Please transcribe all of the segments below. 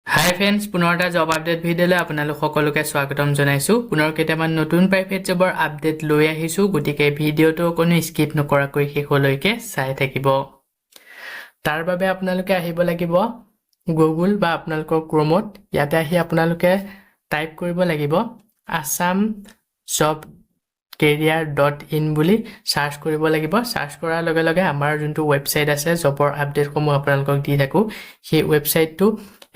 হাই friends, পুনৰ এটা job update ভিডিঅ'লৈ আপোনালোক সকলোকে স্বাগতম জনাইছোঁ। পুনৰ কেইটামান নতুন প্ৰাইভেট জবৰ আপডেট লৈ আহিছোঁ, গতিকে ভিডিঅ'টো কোনো স্কিপ নকৰাকৈ শেষলৈকে চাই থাকিব। তাৰ বাবে আপোনালোকে আহিব লাগিব গুগল বা আপোনালোকৰ ক্ৰমত। ইয়াতে আহি আপোনালোকে টাইপ কৰিব লাগিব আছাম জব career.in বুলি সাৰ্চ কৰিব লাগিব। সাৰ্চ কৰাৰ লগে লগে আমাৰ যোনটো ৱেবছাইট আছে জবৰ আপডেটসমূহ আপোনালোকক দি থাকোঁ, সেই ৱেবছাইটটো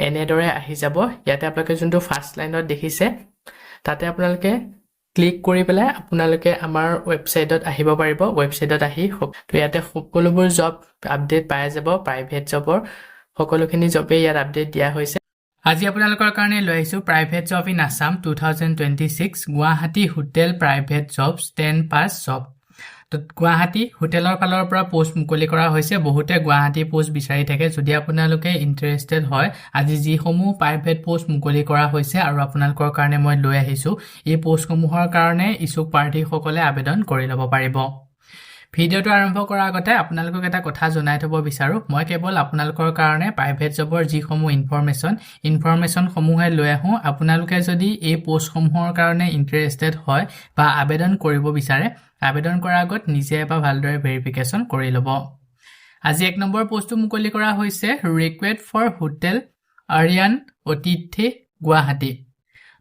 এনেদৰে আহি যাব। ইয়াতে আপোনালোকে যোনটো ফাৰ্ষ্ট লাইনত দেখিছে তাতে আপোনালোকে ক্লিক কৰি পেলাই আপোনালোকে আমাৰ ৱেবছাইটত আহিব পাৰিব। ৱেবছাইটত আহি তো ইয়াতে সকলোবোৰ জব আপডেট পাই যাব। প্ৰাইভেট জবৰ সকলোখিনি জবেই ইয়াত আপডেট দিয়া হৈছে। আজি আপোনালোকৰ কাৰণে লৈ আহিছোঁ private job in Assam 2026 Guwahati hotel private jobs 10 pass job. তো গুৱাহাটী হোটেলৰ ফালৰ পৰা পোষ্ট মুকলি কৰা হৈছে। বহুতে গুৱাহাটী পোষ্ট বিচাৰি থাকে। যদি আপোনালোকে ইণ্টাৰেষ্টেড হয়, আজি যিসমূহ প্ৰাইভেট পোষ্ট মুকলি কৰা হৈছে আৰু আপোনালোকৰ কাৰণে মই লৈ আহিছোঁ, এই পোষ্টসমূহৰ কাৰণে ইচ্ছুক প্ৰাৰ্থীসকলে আবেদন কৰি ল'ব পাৰিব। ভিডিঅ'টো আৰম্ভ কৰাৰ আগতে আপোনালোকক এটা কথা জনাই থ'ব বিচাৰোঁ। মই কেৱল আপোনালোকৰ কাৰণে প্ৰাইভেট জবৰ যিসমূহ ইনফৰমেশ্যনসমূহে লৈ আহোঁ। আপোনালোকে যদি এই পোষ্টসমূহৰ কাৰণে ইণ্টাৰেষ্টেড হয় বা আবেদন কৰিব বিচাৰে, আবেদন কৰাৰ আগত নিজে এবাৰ ভালদৰে ভেৰিফিকেশ্যন কৰি ল'ব। আজি 1 নম্বৰ পোষ্টটো মুকলি কৰা হৈছে ৰিকুৱেষ্ট ফৰ হোটেল আৰিয়ান অতিথি গুৱাহাটী।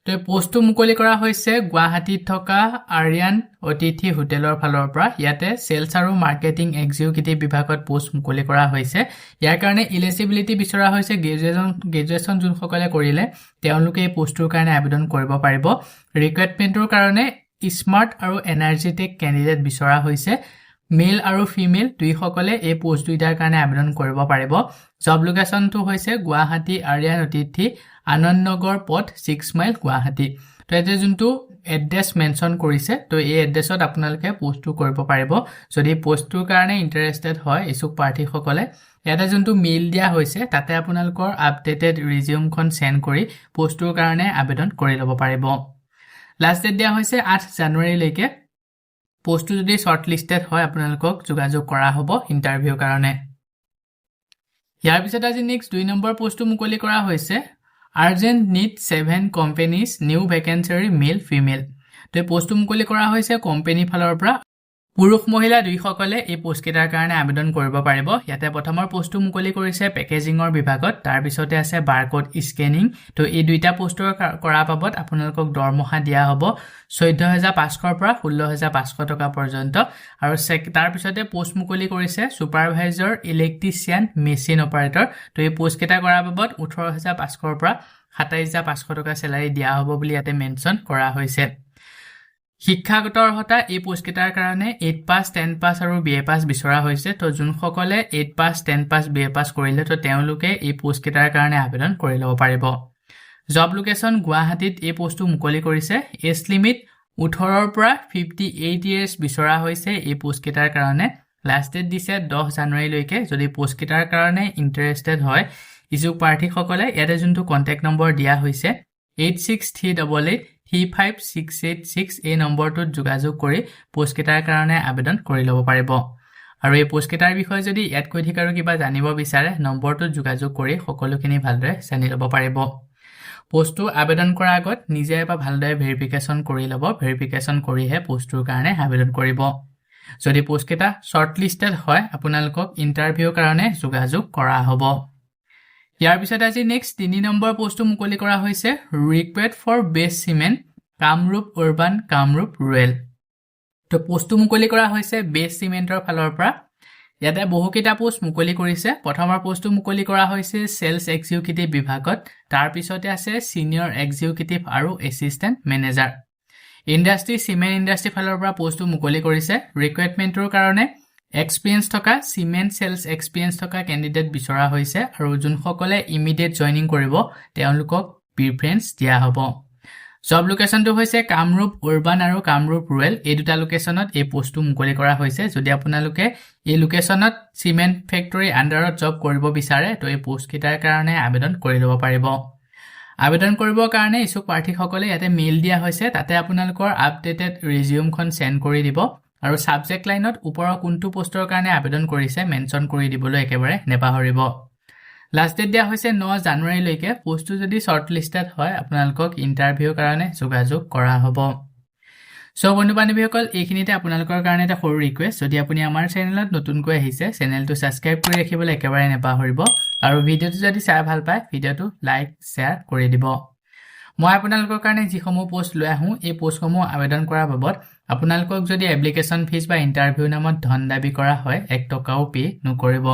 তো এই পোষ্টটো মুকলি কৰা হৈছে গুৱাহাটীত থকা আৰিয়ান অতিথি হোটেলৰ ফালৰ পৰা। ইয়াতে চেলছ আৰু মাৰ্কেটিং এক্সিকিউটিভ বিভাগত পোষ্ট মুকলি কৰা হৈছে। ইয়াৰ কাৰণে ইলিজিবিলিটি বিচৰা হৈছে গ্ৰেজুৱেশ্যন যোনসকলে কৰিলে তেওঁলোকে এই পোষ্টটোৰ কাৰণে আবেদন কৰিব পাৰিব। ৰিকুৱাৰমেণ্টৰ কাৰণে স্মাৰ্ট আৰু এনাৰ্জেটিক কেণ্ডিডেট বিচৰা হৈছে। মেল আৰু ফিমেল দুইসকলে এই পোষ্ট দুইটাৰ কাৰণে আবেদন কৰিব পাৰিব। জব লোকেশ্যনটো হৈছে গুৱাহাটী আৰিয়ান অতিথি আনন্দনগৰ পথ 6 মাইল গুৱাহাটী। তো ইয়াতে যোনটো এড্ৰেছ মেনশ্যন কৰিছে, তো এই এড্ৰেছত আপোনালোকে পোষ্টটো কৰিব পাৰিব যদি পোষ্টটোৰ কাৰণে ইণ্টাৰেষ্টেড হয় ইচ্ছুক প্ৰাৰ্থীসকলে। ইয়াতে যোনটো মেইল দিয়া হৈছে তাতে আপোনালোকৰ আপডেটেড ৰিজিউমখন চেণ্ড কৰি পোষ্টটোৰ কাৰণে আবেদন কৰি ল'ব পাৰিব। লাষ্ট ডেট দিয়া হৈছে 8 জানুৱাৰীলৈকে। পোষ্টটো যদি শ্বৰ্ট লিষ্টেড হয় আপোনালোকক যোগাযোগ কৰা হ'ব ইণ্টাৰভিউৰ কাৰণে। ইয়াৰ পিছত আজি নেক্সট 2 নম্বৰ পোষ্টটো মুকলি কৰা হৈছে urgent need 7 companies new vacancy male female. তো এই পোষ্টটো মুকলি কৰা হৈছে কোম্পানীৰ ফালৰ পৰা। পুৰুষ মহিলা দুইসকলে এই পোষ্টকেইটাৰ কাৰণে আবেদন কৰিব পাৰিব। ইয়াতে প্ৰথমৰ পোষ্টটো মুকলি কৰিছে পেকেজিঙৰ বিভাগত, তাৰপিছতে আছে বাৰকোড স্কেনিং। তো এই দুইটা পোষ্টৰ কৰা বাবদ আপোনালোকক দৰমহা দিয়া হ'ব 14,500 পৰা 16,500 টকা পৰ্যন্ত। আৰু তাৰপিছতে পোষ্ট মুকলি কৰিছে ছুপাৰভাইজাৰ ইলেক্ট্ৰিচিয়ান মেচিন অপাৰেটৰ। তো এই পোষ্টকেইটা কৰাৰ বাবদ 18,500 পৰা 27,500 টকা চেলাৰী দিয়া হ'ব বুলি ইয়াতে মেনশ্যন কৰা হৈছে। শিক্ষাগত অৰ্হতা এই পোষ্টকেইটাৰ কাৰণে 8 পাছ 10 পাছ আৰু BA পাছ বিচৰা হৈছে। তো যোনসকলে 8 পাছ 10 পাছ BA পাছ কৰিলে তো তেওঁলোকে এই পোষ্টকেইটাৰ কাৰণে আবেদন কৰি ল'ব পাৰিব। জব লোকেশ্যন গুৱাহাটীত এই পোষ্টটো মুকলি কৰিছে। এজ লিমিট 18 পৰা 58 ইয়াৰ্ছ বিচৰা হৈছে এই পোষ্টকেইটাৰ কাৰণে। লাষ্ট ডেট দিছে 10 জানুৱাৰীলৈকে। যদি পোষ্টকেইটাৰ কাৰণে ইণ্টাৰেষ্টেড হয় ইচ্ছুক প্ৰাৰ্থীসকলে ইয়াতে যোনটো কণ্টেক্ট নম্বৰ দিয়া হৈছে 8638835686 এই নম্বৰটোত যোগাযোগ কৰি পোষ্টকেইটাৰ কাৰণে আবেদন কৰি ল'ব পাৰিব। আৰু এই পোষ্টকেইটাৰ বিষয়ে যদি ইয়াতকৈ অধিক আৰু কিবা জানিব বিচাৰে নম্বৰটোত যোগাযোগ কৰি সকলোখিনি ভালদৰে জানি ল'ব পাৰিব। পোষ্টটো আবেদন কৰাৰ আগত নিজে এবাৰ ভালদৰে ভেৰিফিকেশ্যন কৰি ল'ব। ভেৰিফিকেশ্যন কৰিহে পোষ্টটোৰ কাৰণে আবেদন কৰিব। যদি পোষ্টকেইটা শ্বৰ্ট লিষ্টেড হয় আপোনালোকক ইণ্টাৰভিউৰ কাৰণে যোগাযোগ কৰা হ'ব। ইয়াৰ পিছত আজি নেক্সট 3 নম্বৰ পোষ্টটো মুকলি কৰা হৈছে request for best cement Kamrup urban Kamrup rural. তো পোষ্টটো মুকলি কৰা হৈছে বেষ্ট চিমেণ্টৰ ফালৰ পৰা। ইয়াতে বহুকেইটা পোষ্ট মুকলি কৰিছে। প্ৰথমৰ পোষ্টটো মুকলি কৰা হৈছে চেলছ এক্সিকিউটিভ বিভাগত, তাৰপিছতে আছে ছিনিয়ৰ এক্সিকিউটিভ আৰু এছিষ্টেণ্ট মেনেজাৰ। চিমেণ্ট ইণ্ডাষ্ট্ৰী ফালৰ পৰা পোষ্টটো মুকলি কৰিছে। ৰিকুৱাৰমেণ্টৰ কাৰণে এক্সপিৰিয়েঞ্চ থকা চিমেণ্ট চেলছ এক্সপিৰিয়েঞ্চ থকা কেণ্ডিডেট বিচৰা হৈছে আৰু যোনসকলে ইমিডিয়েট জইনিং কৰিব তেওঁলোকক প্ৰিফাৰেঞ্চ দিয়া হ'ব। জব লোকেশ্যনটো হৈছে কামৰূপ অৰ্বান আৰু কামৰূপ ৰুৰেল। এই দুটা লোকেশ্যনত এই পোষ্টটো মুকলি কৰা হৈছে। যদি আপোনালোকে এই লোকেশ্যনত চিমেণ্ট ফেক্টৰী আণ্ডাৰত জব কৰিব বিচাৰে তো এই পোষ্টকেইটাৰ কাৰণে আবেদন কৰি ল'ব পাৰিব। আবেদন কৰিবৰ কাৰণে ইচ্ছুক প্ৰাৰ্থীসকলে ইয়াতে মেইল দিয়া হৈছে, তাতে আপোনালোকৰ আপডেটেড ৰিজিউমখন চেণ্ড কৰি দিব আৰু সাবজেক্ট লাইনত ওপৰৰ কোনটো পোষ্টৰ কাৰণে আবেদন কৰিছে মেনশ্যন কৰি দিবলৈ একেবাৰে নেপাহৰিব। লাষ্ট ডেট দিয়া হৈছে 9 জানুৱাৰীলৈকে পোষ্টটো যদি শৰ্ট লিষ্টেড হয় আপোনালোকক ইন্টাৰভিউৰ কাৰণে যোগাযোগ কৰা হ'ব সো বন্ধু বান্ধৱীসকল এইখিনিতে আপোনালোকৰ কাৰণে এটা সৰু ৰিকুৱেষ্ট যদি আপুনি আমাৰ চেনেলত নতুনকৈ আহিছে চেনেলটো সাবস্ক্ৰাইব কৰি ৰাখিবলৈ একেবাৰে নেপাহৰিব আৰু ভিডিওটো যদি চাই ভাল পায় ভিডিওটো লাইক শেয়াৰ কৰি দিব মই আপোনালোকৰ কাৰণে যিসমূহ পোষ্ট লৈ আহোঁ এই পোষ্টসমূহ আবেদন কৰাৰ বাবদ আপোনালোকক যদি এপ্লিকেশ্যন ফিজ বা ইন্টাৰভিউ নামত ধন দাবী কৰা হয় 1 টকাও পে নকৰিব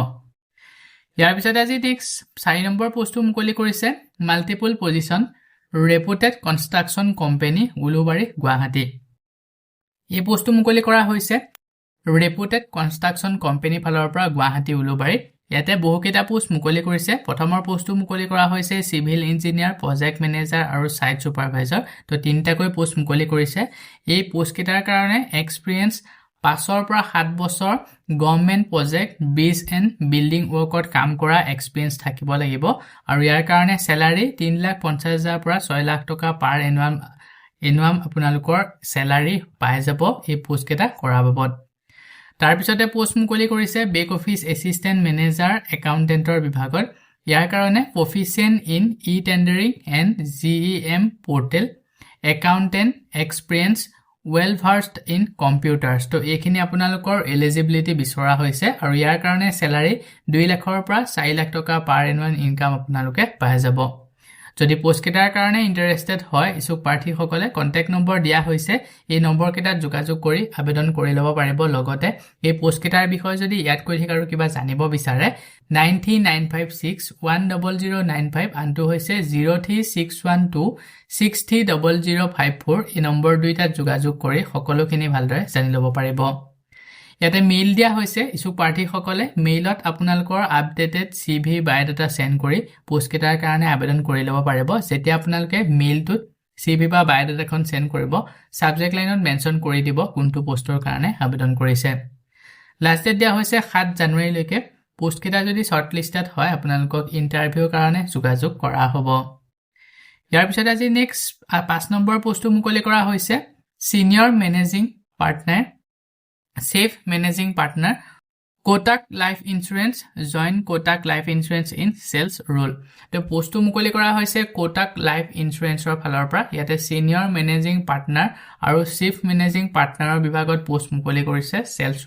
ইয়াৰ পিছত আজি নেক্সট 4 নম্বৰ পোষ্টটো মুকলি কৰিছে multiple position reputed construction company Ulubari Guwahati এই পোষ্টটো মুকলি কৰা হৈছে ৰেপুটেড কনষ্ট্ৰাকচন কোম্পানী ফালৰ পৰা গুৱাহাটী উলুবাৰী ইয়াতে বহুকেইটা পোষ্ট মুকলি কৰিছে প্ৰথমৰ পোষ্টটো মুকলি কৰা হৈছে সিভিল ইঞ্জিনিয়াৰ প্ৰজেক্ট মেনেজাৰ আৰু সাইট সুপাৰভাইজাৰ তো তিনিটাকৈ পোষ্ট মুকলি কৰিছে এই পোষ্ট কেইটাৰ কাৰণে এক্সপেৰিয়েন্স 5 পৰা 7 বছৰ government project bridge and building ৱৰ্কত কাম কৰা এক্সপেৰিয়েন্স থাকিব লাগিব আৰু ইয়াৰ কাৰণে স্যালাৰি 3,50,000 পৰা 6 লাখ টকা পাৰ এনুৱাম আপোনালোকৰ স্যালাৰি পাই যাব এই পোষ্ট কেইটা কৰা বাবদ তাৰ পিছতে পোষ্ট মুকলি কৰিছে বেক অফিচ এসিস্ট্যান্ট মেনেজাৰ একাউন্টেন্টৰ বিভাগত ইয়াৰ কাৰণে proficient in e tendering and GEM portal accountant experience well versed in computers তো এইখিনি আপোনালোকৰ এলিজিবিলিটি বিচৰা হৈছে আৰু ইয়াৰ কাৰণে স্যালাৰি 2 লাখৰ পৰা 4 লাখ টকা পাৰ এনুৱেল ইনকাম আপোনালোকে পাই যাব যদি পোষ্ট কেটাৰ কাৰণে ইন্টাৰেস্টেড হয় ইছুক প্ৰাৰ্থীসকলে কন্টাক্ট নম্বৰ দিয়া হৈছে এই নম্বৰ কেটাত যোগাযোগ কৰি আবেদন কৰি ল'ব পাৰিব লগতে এই পোষ্ট কেটাৰ বিষয়ে যদি ইয়াত কৈ ঠিক আৰু কিবা জানিব বিচাৰে 9395610095 আনটো হৈছে 03612630054 এই নম্বৰ দুইটাত যোগাযোগ কৰি সকলোখিনি ভালদৰে জানি ল'ব পাৰিব ইয়াতে মেইল দিয়া হৈছে ইছুক প্ৰাৰ্থীসকলে মেইলত আপোনালোকৰ আপডেটেড সিভি বায়োডাটা সেন্ড কৰি পোষ্ট কেটাৰ কাৰণে আবেদন কৰি ল'ব পাৰিব যেতিয়া আপোনালোকে মেইলটোত সিভি বা বায়োডাটাখন সেন্ড কৰিব সাবজেক্ট লাইনত মেনশন কৰি দিব কোনটো পোষ্টৰ কাৰণে আবেদন কৰিছে লাষ্ট ডেট দিয়া হৈছে 7 জানুৱাৰীলৈকে পোষ্ট কেটা যদি শৰ্ট লিষ্টেড হয় আপোনালোকক ইন্টাৰভিউৰ কাৰণে যোগাযোগ কৰা হ'ব ইয়াৰ পিছত আজি নেক্সট 5 নম্বৰ পোষ্টটো মুকলি কৰা হৈছে senior managing partner Safe Managing Partner Kotak Life Insurance Join Kotak Life Insurance in Sales Role তো পোষ্টটো মুকলি কৰা হৈছে Kotak Life Insuranceৰ ফালৰ পৰা ইয়াতে Senior Managing Partner আৰু Chief Managing Partnerৰ বিভাগত পোষ্ট মুকলি কৰিছে Sales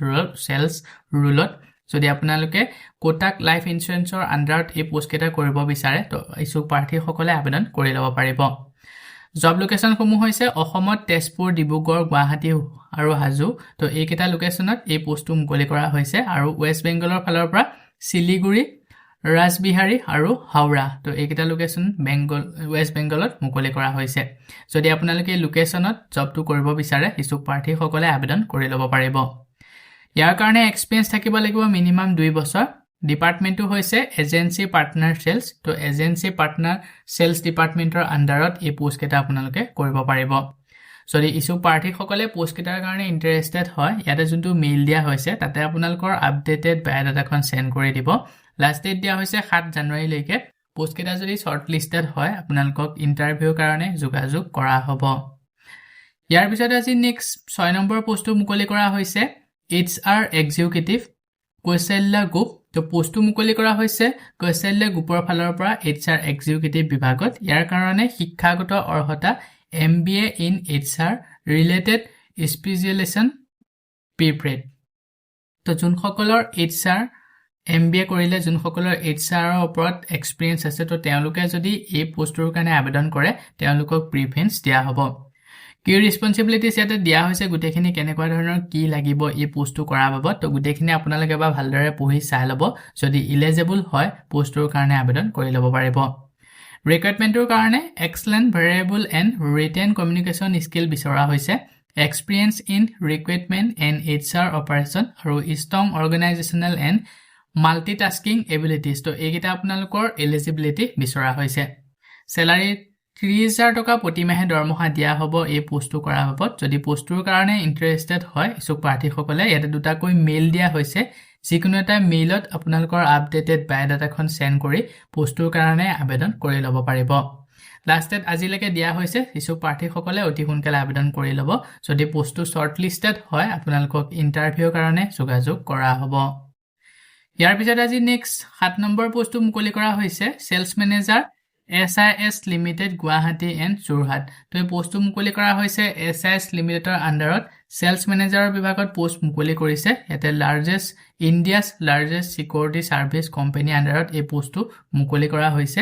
Role যদি আপোনালোকে Kotak Life Insuranceৰ আন্ডাৰত এই পোষ্ট কেটা কৰিব বিচাৰে তো ইছুক প্ৰাৰ্থীসকলে আবেদন কৰি ল'ব পাৰিব জব লোকেশন সমূহ হৈছে অসমত তেজপুৰ ডিব্ৰুগড় গুৱাহাটী আৰু হাজো তো এইকেইটা লোকেশনত এই পোষ্টটো মুকলি কৰা হৈছে আৰু ওয়েষ্ট বেংগলৰ ফালৰ পৰা শিলিগুৰি ৰাজবিহাৰী আৰু হাওৰা তো এইকেইটা লোকেশন ওয়েষ্ট বেংগলত মুকলি কৰা হৈছে যদি আপোনালোকে লোকেশনত জবটো কৰিব বিচাৰে ইছুক প্ৰাৰ্থীসকলে আবেদন কৰি ল'ব পাৰিব ইয়াৰ কাৰণে এক্সপেৰিয়েন্স থাকিব লাগিব মিনিমাম 2 বছৰ ডিপাৰ্টমেন্টটো হৈছে এজেন্সি পাৰ্টনাৰ সেলস তো এজেন্সি পাৰ্টনাৰ সেলস ডিপাৰ্টমেন্টৰ আন্ডাৰত এই পোষ্ট কেটা আপোনালোকে কৰিব পাৰিব যদি ইছুক প্ৰাৰ্থীসকলে পোষ্ট কেটাৰ কাৰণে ইন্টাৰেস্টেড হয় ইয়াতে যোনটো মেইল দিয়া হৈছে তাতে আপোনালোকৰ আপডেটেড বায়োডাটাখন সেন্ড কৰি দিব লাষ্ট ডেট দিয়া হৈছে 7 জানুৱাৰীলৈকে পোষ্ট কেটা যদি শৰ্ট লিষ্টেড হয় আপোনালোকক ইন্টাৰভিউৰ কাৰণে যোগাযোগ কৰা হ'ব ইয়াৰ পিছত আজি নেক্সট 6 নম্বৰ পোষ্টটো মুকলি কৰা হৈছে HR এক্সিকিউটিভ কৈশল্য গ্ৰুপ তো পোষ্টটো মুকলি কৰা হৈছে কৈশল্য গ্ৰুপৰ ফালৰ পৰা HR এক্সিকিউটিভ বিভাগত ইয়াৰ কাৰণে শিক্ষাগত অৰ্হতা MBA in HR related specialization prepared তো যোনসকলৰ HR MBA কৰিলে যোনসকলৰ HR ৰ ওপৰত এক্সপেৰিয়েন্স আছে তো তেওঁলোকে যদি এই পোষ্টৰ কাৰণে আবেদন কৰে তেওঁলোকক প্ৰিফাৰেন্স দিয়া হ'ব কি ৰেসপন্সিবিলিটিজ ইয়াতে দিয়া হৈছে গুটেখিনি কেনেকুৱা ধৰণৰ কি লাগিব এই পোষ্টটো কৰাৰ বাবদ তো গুটেখিনি আপোনালোকে বা ভালদৰে পঢ়ি চাই ল'ব যদি এলিজিবল হয় পোষ্টৰ কাৰণে আবেদন কৰি ল'ব পাৰিব ৰিক্ৰুইটমেন্টৰ কাৰণে excellent variable and written communication skill বিচৰা হৈছে experience in recruitment and HR operation আৰু strong organisational and multitasking abilities তো এইকেইটা আপোনালোকৰ এলিজিবিলিটি বিচৰা হৈছে স্যালাৰি 30,000 টকা প্ৰতি মাহে দৰমহা দিয়া হ'ব এই পোষ্টটো কৰাৰ বাবদ যদি পোষ্টটোৰ কাৰণে ইন্টাৰেস্টেড হয় ইছুক প্ৰাৰ্থীসকলে ইয়াতে দুটাকৈ মেইল দিয়া হৈছে যিকোনো এটা মেইলত আপোনালোকৰ আপডেটেড বায়োডাটাখন সেন্ড কৰি পোষ্টটোৰ কাৰণে আবেদন কৰি ল'ব পাৰিব লাষ্ট ডেট আজিলৈকে দিয়া হৈছে ইছুক প্ৰাৰ্থীসকলে অতি সোনকালে আবেদন কৰি ল'ব যদি পোষ্টটো শৰ্ট লিষ্টেড হয় আপোনালোকক ইন্টাৰভিউৰ কাৰণে যোগাযোগ কৰা হ'ব ইয়াৰ পিছত আজি নেক্সট 7 নম্বৰ পোষ্টটো মুকলি কৰা হৈছে sales manager SIS limited Guwahati and Jorhat তো এই পোষ্টটো মুকলি কৰা হৈছে SIS লিমিটেডৰ আন্ডাৰত সেলস ম্যানেজাৰৰ বিভাগত পোষ্ট মুকলি কৰিছে এতে India's largest security service company আন্ডাৰত এই পোষ্টটো মুকলি কৰা হৈছে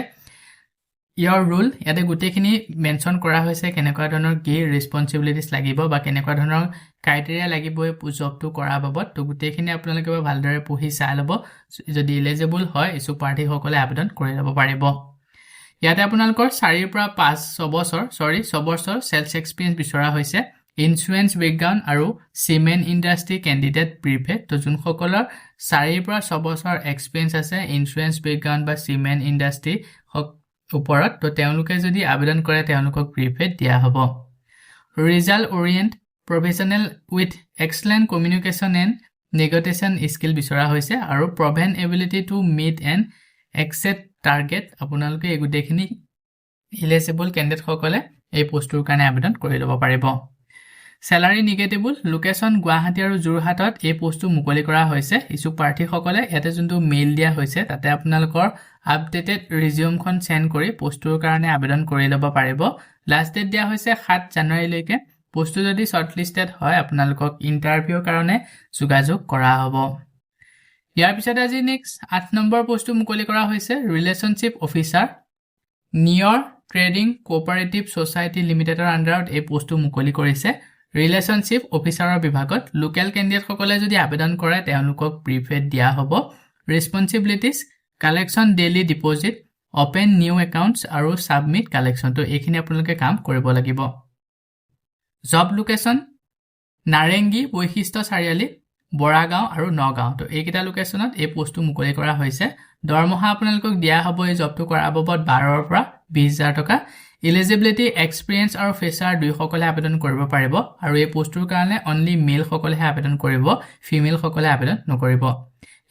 ইয়াৰ ৰুল ইয়াতে গুটেখিনি মেনশন কৰা হৈছে কেনেকুৱা ধৰণৰ কি ৰেসপন্সিবিলিটিজ লাগিব বা কেনেকুৱা ধৰণৰ ক্ৰাইটেৰিয়া লাগিব এই জবটো কৰা বাবদ তো গুটেখিনি আপোনালোকে ভালদৰে পঢ়ি চাই ল'ব যদি এলিজিবল হয় ইছু প্ৰাৰ্থী সকলে আবেদন কৰি ল'ব পাৰিব ইয়াতে আপোনালোকৰ 4 পৰা 6 বছৰ সেলস এক্সপেৰিয়েন্স বিচৰা হৈছে ইনসুৰেন্স বেকগ্ৰাউণ্ড আৰু সিমেন্ট ইন্ডাষ্ট্ৰি ক্যান্ডিডেট প্ৰিফেক্ট তো যোন সকলৰ 4 পৰা 6 বছৰ এক্সপেৰিয়েন্স আছে ইনসুৰেন্স বেকগ্ৰাউণ্ড বা সিমেন্ট ইন্ডাষ্ট্ৰি ওপৰত তো তেওঁলোকে যদি আবেদন কৰে তেওঁলোকক প্ৰিফেক্ট দিয়া হ'ব result oriented professional with excellent communication and negotiation skill বিচৰা হৈছে আৰু proven ability to meet and accept target আপোনালোকে এই গুটেখিনি এলিজিবল ক্যান্ডিডেট সকলে এই পোষ্টৰ কাৰণে আবেদন কৰি ল'ব পাৰিব স্যালাৰি নিগেটিবল লোকেশন গুৱাহাটী আৰু যোৰহাটত এই পোষ্টটো মুকলি কৰা হৈছে ইছু প্ৰাৰ্থী সকলে ইয়াতে যোনটো মেইল দিয়া হৈছে তাতে আপোনালোকৰ আপডেটেড ৰিজিউমখন সেন্ড কৰি পোষ্টৰ কাৰণে আবেদন কৰি ল'ব পাৰিব লাষ্ট ডেট দিয়া হৈছে 7 জানুৱাৰীলৈকে পোষ্টটো যদি শৰ্টলিস্টেড হয় আপোনালোকক ইন্টাৰভিউৰ কাৰণে যোগাযোগ কৰা হ'ব ইয়াৰ পিছত আজি নেক্সট 8 নম্বৰ পোষ্টটো মুকলি কৰা হৈছে ৰিলেশনশিপ অফিচাৰ নিয়ৰ ট্ৰেডিং কোঅপাৰেটিভ সোসাইটি লিমিটেডৰ আন্ডাৰত এই পোষ্টটো মুকলি কৰিছে ৰিলেশনশিপ অফিচাৰৰ বিভাগত লোকেল ক্যান্ডিডেট সকলে যদি আবেদন কৰে তেওঁলোকক প্ৰিফেক্ট দিয়া হ'ব responsibilities collection daily deposit open new accounts আৰু সাবমিট কালেকশন তো এইখিনি আপোনালোকে কাম কৰিব লাগিব জব লোকেশন নাৰেংগী বৈশিষ্ট্য চাৰিআলি বৰাগাঁও আৰু নগাঁও তো এইকেইটা লোকেশনত এই পোষ্টটো মুকলি কৰা হৈছে দৰমহা আপোনালোকক দিয়া হ'ব এই জবটো কৰাৰ বাবদ 12 ৰ পৰা 20000 টকা এলিজিবিলিটি এক্সপেৰিয়েন্স আৰু ফেচাৰ দুই সকলে আবেদন কৰিব পাৰিব আৰু এই পোষ্টৰ কাৰণে অনলি মেল সকলেহে আবেদন কৰিব ফিমেল সকলে আবেদন নকৰিব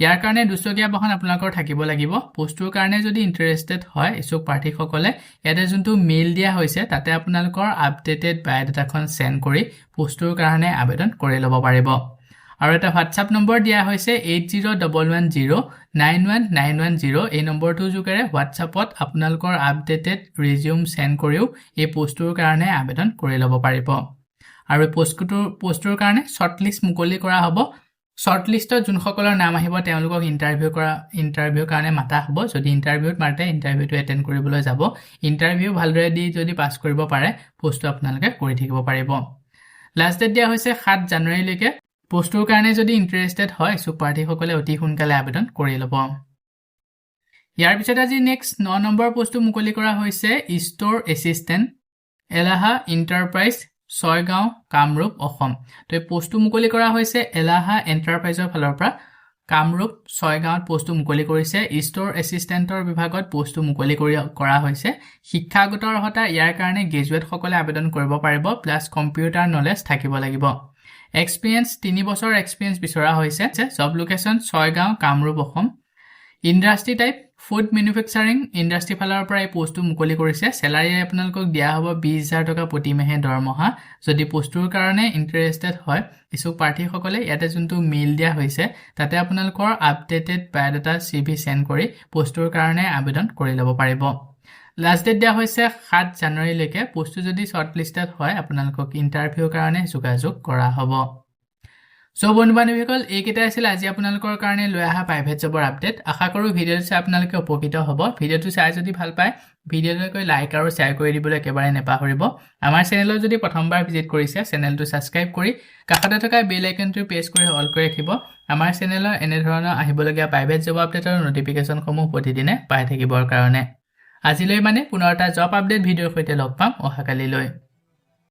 ইয়াৰ কাৰণে দুচকীয়া বাহন আপোনালোকৰ থাকিব লাগিব পোষ্টৰ কাৰণে যদি ইন্টাৰেষ্টেড হয় ইছুক প্ৰাৰ্থী সকলে ইয়াতে যোনটো মেইল দিয়া হৈছে তাতে আপোনালোকৰ আপডেটেড বায়োডাটাখন সেন্ড কৰি পোষ্টৰ কাৰণে আবেদন কৰি ল'ব পাৰিব আৰু এটা WhatsApp নম্বৰ দিয়া হৈছে 8011091910 এই নম্বৰটো যোগেৰে WhatsAppত আপোনালোকৰ আপডেটেড ৰিজিউম সেন্ড কৰিও এই পোষ্টৰ কাৰণে আবেদন কৰি ল'ব পাৰিব আৰু পোষ্টৰ কাৰণে শৰ্টলিষ্ট মুকলি কৰা হ'ব শৰ্টলিষ্টত যোন সকলৰ নাম আহিব তেওঁলোকক ইন্টাৰভিউ কাৰণে মাতা হ'ব যদি ইন্টাৰভিউত মাতে ইন্টাৰভিউটো এটেন্ড কৰিবলৈ যাব ইন্টাৰভিউ ভালদৰে দি যদি পাছ কৰিব পাৰে পোষ্ট আপোনালোকে কৰি থাকিব পাৰিব লাষ্ট ডেট দিয়া হৈছে 7 জানুৱাৰীলৈকে পোষ্টৰ কাৰণে যদি ইন্টাৰেষ্টেড হয় ইছুক প্ৰাৰ্থী সকলে অতি সোনকালে আবেদন কৰি ল'ব ইয়াৰ পিছত আজি নেক্সট 9 নম্বৰ পোষ্টটো মুকলি কৰা হৈছে store assistant Elaha enterprise Chaygaon Kamrup Assam তো এই পোষ্টটো মুকলি কৰা হৈছে এলাহা এণ্টাৰপ্ৰাইজৰ ফালৰ পৰা কামৰূপ ছয়গাঁৱত পোষ্টটো মুকলি কৰিছে ষ্ট'ৰ এছিষ্টেণ্টৰ বিভাগত পোষ্টটো মুকলি কৰা হৈছে শিক্ষাগত অৰ্হতা ইয়াৰ কাৰণে গ্ৰেজুৱেট সকলে আবেদন কৰিব পাৰিব প্লাস কম্পিউটাৰ নলেজ থাকিব লাগিব এক্সপেৰিয়েন্স 3 বছৰ এক্সপেৰিয়েন্স বিচৰা হৈছে job location Chaygaon Kamrup Assam industry type food manufacturing industry ফালৰ পৰা এই পোষ্টটো মুকলি কৰিছে স্যালাৰি আপোনালোকক দিয়া হ'ব 20000 টকা প্ৰতি মাহে দৰমহা যদি পোষ্টৰ কাৰণে ইন্টাৰেষ্টেড হয় ইছুক প্ৰাৰ্থী সকলে ইয়াতে যোনটো মেইল দিয়া হৈছে তাতে আপোনালোকৰ আপডেটেড বায়োডাটা সিভি সেন্ড কৰি পোষ্টৰ কাৰণে আবেদন কৰি ল'ব পাৰিব লাষ্ট ডেট দিয়া হৈছে 7 জানুৱাৰীলৈকে পোষ্টটো যদি শৰ্টলিস্টেড হয় আপোনালোকক ইন্টাৰভিউৰ কাৰণে যোগাযোগ কৰা হ'ব সো বন্ধুবান্ধৱীসকল এইকেইটা আছিল আজি আপোনালোকৰ কাৰণে লৈ অহা প্ৰাইভেট জবৰ আপডেট আশা কৰো ভিডিঅ'টো চাই আপোনালোকে উপকৃত হ'ব ভিডিঅ'টো চাই যদি ভাল পায় ভিডিঅ'টো লাইক আৰু শ্বেয়াৰ কৰি দিবলৈ একেবাৰে নেপাহৰিব আমাৰ চেনেলত যদি প্ৰথমবাৰ ভিজিট কৰিছে চেনেলটো সাবস্ক্ৰাইব কৰি কাষতে থকা বেল আইকনটো প্ৰেছ কৰি অল কৰি ৰাখিব আমাৰ চেনেলৰ এনে ধৰণৰ আহিবলগীয়া প্ৰাইভেট জব আপডেটৰ নটিফিকেশনসমূহ প্ৰতিদিনে পাই থাকিবৰ কাৰণে আজিলৈ মানে পুনৰ এটা জব আপডেট ভিডিঅ'ৰ সৈতে লগ পাম অহাকালিলৈ